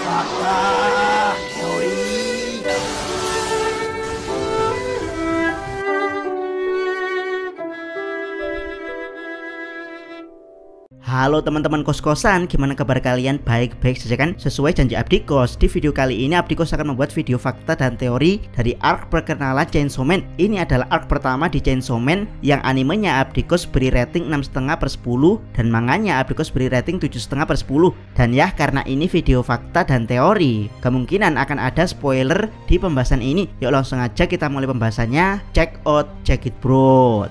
Fakta teori. Halo teman-teman kos-kosan, gimana kabar kalian? Baik-baik saja kan? Sesuai janji Abdi Kos, di video kali ini Abdi Kos akan membuat video fakta dan teori dari arc perkenalan Chainsaw Man. Ini adalah arc pertama di Chainsaw Man yang animenya Abdi Kos beri rating 6,5/10 dan manganya Abdi Kos beri rating 7,5/10. Dan ya, karena ini video fakta dan teori, kemungkinan akan ada spoiler di pembahasan ini. Yuk langsung aja kita mulai pembahasannya. Check out, check it bro.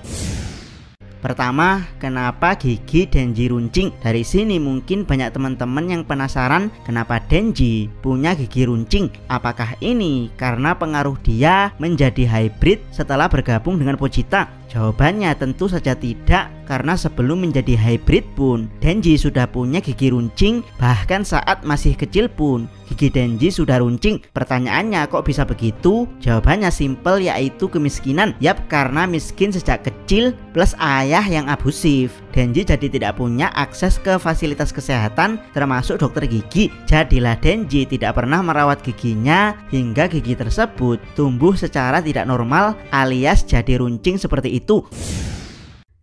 Pertama, kenapa gigi Denji runcing? Dari sini mungkin banyak teman-teman yang penasaran kenapa Denji punya gigi runcing. Apakah ini karena pengaruh dia menjadi hybrid setelah bergabung dengan Vegeta? Jawabannya tentu saja tidak, karena sebelum menjadi hybrid pun Denji sudah punya gigi runcing. Bahkan saat masih kecil pun gigi Denji sudah runcing. Pertanyaannya, kok bisa begitu? Jawabannya simple, yaitu kemiskinan. Yap, karena miskin sejak kecil plus ayah yang abusif, Denji jadi tidak punya akses ke fasilitas kesehatan termasuk dokter gigi. Jadilah Denji tidak pernah merawat giginya hingga gigi tersebut tumbuh secara tidak normal alias jadi runcing seperti itu.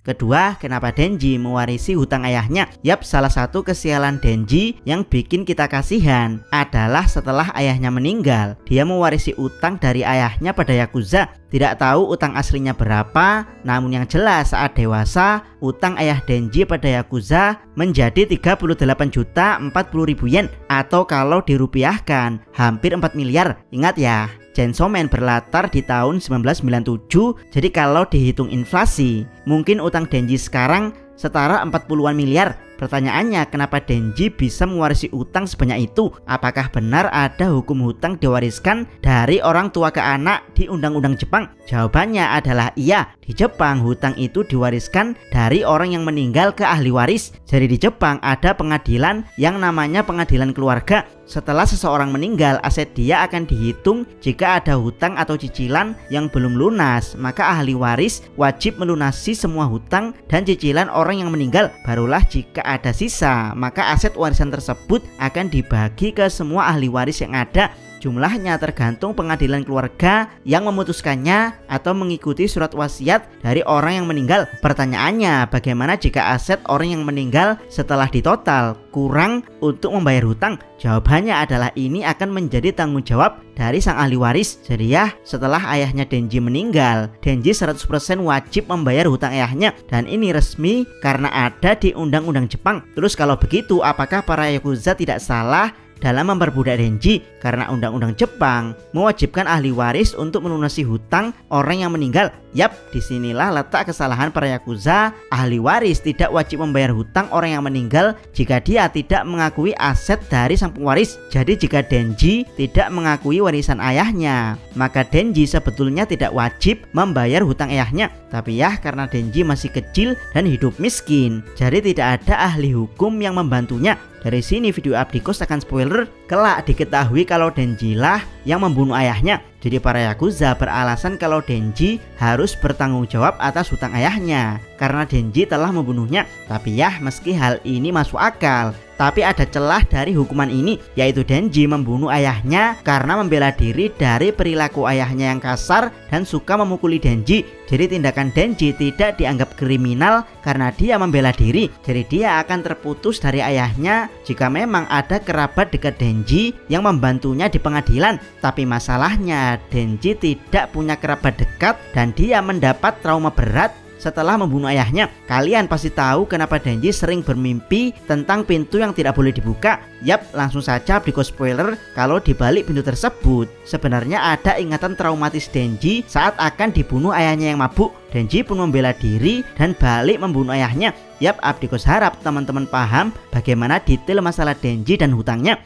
Kedua, kenapa Denji mewarisi hutang ayahnya? Yap, salah satu kesialan Denji yang bikin kita kasihan adalah setelah ayahnya meninggal, dia mewarisi utang dari ayahnya pada Yakuza. Tidak tahu utang aslinya berapa, namun yang jelas saat dewasa, utang ayah Denji pada Yakuza menjadi 38.040.000 yen, atau kalau dirupiahkan hampir 4 miliar. Ingat ya, Chainsaw Man berlatar di tahun 1997, jadi kalau dihitung inflasi, mungkin utang Denji sekarang setara 40-an miliar. Pertanyaannya, kenapa Denji bisa mewarisi utang sebanyak itu? Apakah benar ada hukum hutang diwariskan dari orang tua ke anak di undang-undang Jepang? Jawabannya adalah iya. Di Jepang hutang itu diwariskan dari orang yang meninggal ke ahli waris. Jadi di Jepang ada pengadilan yang namanya pengadilan keluarga. Setelah seseorang meninggal, aset dia akan dihitung. Jika ada hutang atau cicilan yang belum lunas, maka ahli waris wajib melunasi semua hutang dan cicilan orang yang meninggal. Barulah jika ada sisa, maka aset warisan tersebut akan dibagi ke semua ahli waris yang ada. Jumlahnya tergantung pengadilan keluarga yang memutuskannya atau mengikuti surat wasiat dari orang yang meninggal. Pertanyaannya, bagaimana jika aset orang yang meninggal setelah ditotal kurang untuk membayar hutang? Jawabannya adalah ini akan menjadi tanggung jawab dari sang ahli waris. Jadi ya, setelah ayahnya Denji meninggal, Denji 100% wajib membayar hutang ayahnya. Dan ini resmi karena ada di undang-undang Jepang. Terus kalau begitu, apakah para Yakuza tidak salah dalam memperbudak Denji? Karena undang-undang Jepang mewajibkan ahli waris untuk melunasi hutang orang yang meninggal. Yap, disinilah letak kesalahan para Yakuza. Ahli waris tidak wajib membayar hutang orang yang meninggal jika dia tidak mengakui aset dari sang pewaris. Jadi jika Denji tidak mengakui warisan ayahnya, maka Denji sebetulnya tidak wajib membayar hutang ayahnya. Tapi ya, karena Denji masih kecil dan hidup miskin, jadi tidak ada ahli hukum yang membantunya. Dari sini video Abdi Kos akan spoiler, kelak diketahui kalau Denji lah yang membunuh ayahnya. Jadi para Yakuza beralasan kalau Denji harus bertanggung jawab atas hutang ayahnya karena Denji telah membunuhnya. Tapi ya, meski hal ini masuk akal, tapi ada celah dari hukuman ini, yaitu Denji membunuh ayahnya karena membela diri dari perilaku ayahnya yang kasar dan suka memukuli Denji. Jadi tindakan Denji tidak dianggap kriminal karena dia membela diri. Jadi dia akan terputus dari ayahnya jika memang ada kerabat dekat Denji yang membantunya di pengadilan. Tapi masalahnya, Denji tidak punya kerabat dekat dan dia mendapat trauma berat setelah membunuh ayahnya. Kalian pasti tahu kenapa Denji sering bermimpi tentang pintu yang tidak boleh dibuka. Yap, langsung saja Abdi Kos spoiler kalau di balik pintu tersebut sebenarnya ada ingatan traumatis Denji saat akan dibunuh ayahnya yang mabuk. Denji pun membela diri dan balik membunuh ayahnya. Yap, Abdi Kos harap teman-teman paham bagaimana detail masalah Denji dan hutangnya.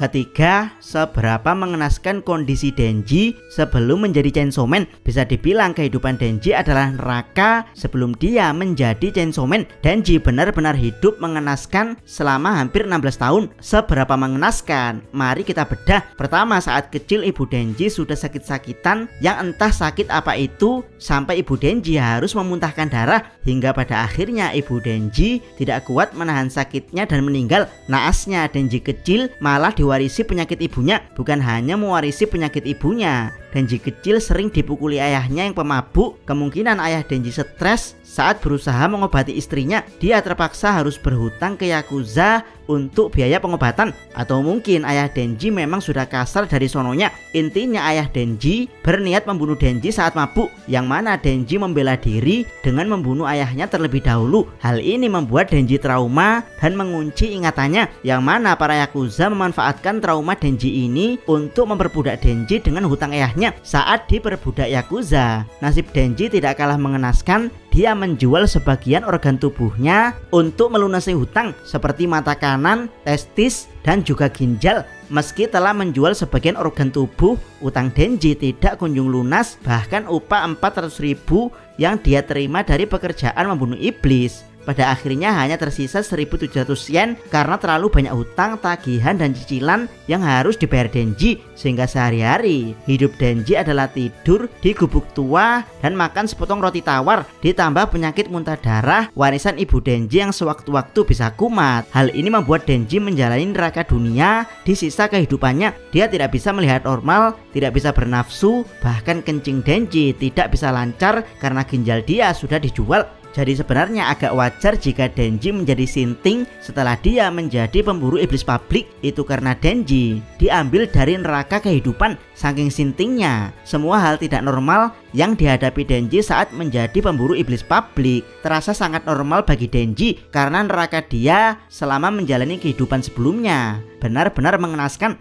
Ketiga, seberapa mengenaskan kondisi Denji sebelum menjadi Chainsaw Man. Bisa dibilang kehidupan Denji adalah neraka sebelum dia menjadi Chainsaw Man. Denji benar-benar hidup mengenaskan selama hampir 16 tahun. Seberapa mengenaskan? Mari kita bedah. Pertama, saat kecil ibu Denji sudah sakit-sakitan yang entah sakit apa itu sampai ibu Denji harus memuntahkan darah, hingga pada akhirnya ibu Denji tidak kuat menahan sakitnya dan meninggal. Naasnya Denji kecil malah diwarisi penyakit ibunya. Bukan hanya mewarisi penyakit ibunya, Denji kecil sering dipukuli ayahnya yang pemabuk. Kemungkinan ayah Denji stres saat berusaha mengobati istrinya. Dia terpaksa harus berhutang ke Yakuza untuk biaya pengobatan. Atau mungkin ayah Denji memang sudah kasar dari sononya. Intinya ayah Denji berniat membunuh Denji saat mabuk, yang mana Denji membela diri dengan membunuh ayahnya terlebih dahulu. Hal ini membuat Denji trauma dan mengunci ingatannya, yang mana para Yakuza memanfaatkan trauma Denji ini untuk memperbudak Denji dengan hutang ayahnya. Saat diperbudak Yakuza, nasib Denji tidak kalah mengenaskan. Dia menjual sebagian organ tubuhnya untuk melunasi hutang seperti mata kanan, testis, dan juga ginjal. Meski telah menjual sebagian organ tubuh, utang Denji tidak kunjung lunas. Bahkan upah 400.000 yang dia terima dari pekerjaan membunuh iblis pada akhirnya hanya tersisa 1.700 yen karena terlalu banyak hutang, tagihan, dan cicilan yang harus dibayar Denji. Sehingga sehari-hari hidup Denji adalah tidur di gubuk tua dan makan sepotong roti tawar, ditambah penyakit muntah darah warisan ibu Denji yang sewaktu-waktu bisa kumat. Hal ini membuat Denji menjalani neraka dunia di sisa kehidupannya. Dia tidak bisa melihat normal, tidak bisa bernafsu, bahkan kencing Denji tidak bisa lancar karena ginjal dia sudah dijual. Jadi sebenarnya agak wajar jika Denji menjadi sinting setelah dia menjadi pemburu iblis publik. Itu karena Denji diambil dari neraka kehidupan. Saking sintingnya, semua hal tidak normal yang dihadapi Denji saat menjadi pemburu iblis publik terasa sangat normal bagi Denji karena neraka dia selama menjalani kehidupan sebelumnya. Benar-benar mengenaskan.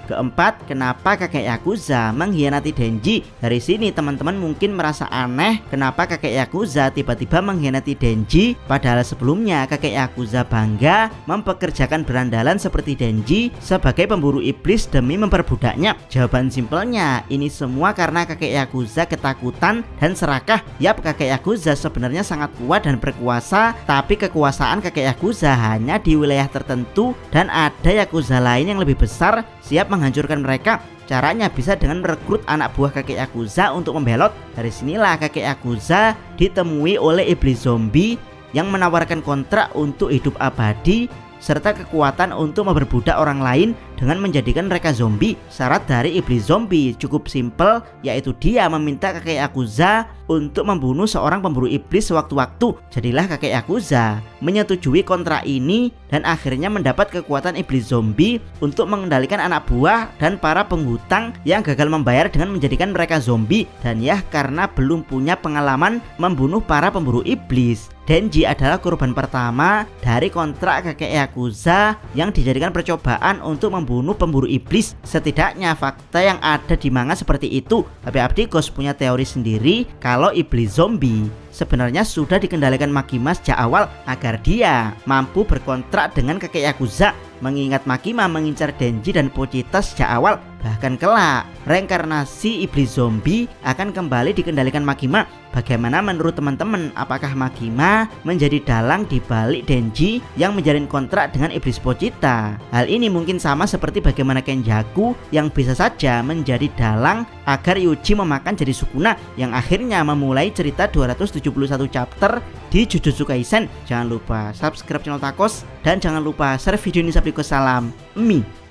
Keempat, kenapa kakek Yakuza mengkhianati Denji? Dari sini teman-teman mungkin merasa aneh kenapa kakek Yakuza tiba-tiba mengkhianati Denji, padahal sebelumnya kakek Yakuza bangga mempekerjakan berandalan seperti Denji sebagai pemburu iblis demi memperbudaknya. Jawaban simpelnya, ini semua karena kakek Yakuza ketakutan dan serakah. Yap, kakek Yakuza sebenarnya sangat kuat dan berkuasa, tapi kekuasaan kakek Yakuza hanya di wilayah tertentu dan ada Yakuza lain yang lebih besar siap menghancurkan mereka. Caranya bisa dengan merekrut anak buah kakek Yakuza untuk membelot. Dari sinilah kakek Yakuza ditemui oleh iblis zombie yang menawarkan kontrak untuk hidup abadi serta kekuatan untuk memperbudak orang lain dengan menjadikan mereka zombie. Syarat dari iblis zombie cukup simpel, yaitu dia meminta kakek Yakuza untuk membunuh seorang pemburu iblis sewaktu-waktu. Jadilah kakek Yakuza menyetujui kontrak ini dan akhirnya mendapat kekuatan iblis zombie untuk mengendalikan anak buah dan para penghutang yang gagal membayar dengan menjadikan mereka zombie. Dan ya, karena belum punya pengalaman membunuh para pemburu iblis, Denji adalah korban pertama dari kontrak kakek Yakuza yang dijadikan percobaan untuk membunuh pemburu iblis. Setidaknya fakta yang ada di manga seperti itu. Tapi Abdikos punya teori sendiri kalau iblis zombie sebenarnya sudah dikendalikan Makima sejak awal agar dia mampu berkontrak dengan kakek Yakuza. Mengingat Makima mengincar Denji dan Pochita sejak awal. Bahkan kelak reinkarnasi iblis zombie akan kembali dikendalikan Makima. Bagaimana menurut teman-teman? Apakah Makima menjadi dalang di balik Denji yang menjalin kontrak dengan iblis Pochita? Hal ini mungkin sama seperti bagaimana Kenjaku yang bisa saja menjadi dalang agar Yuji memakan jadi Sukuna, yang akhirnya memulai cerita 271 chapter di Jujutsu Kaisen. Jangan lupa subscribe channel Takos dan jangan lupa share video ini. Salam Mi.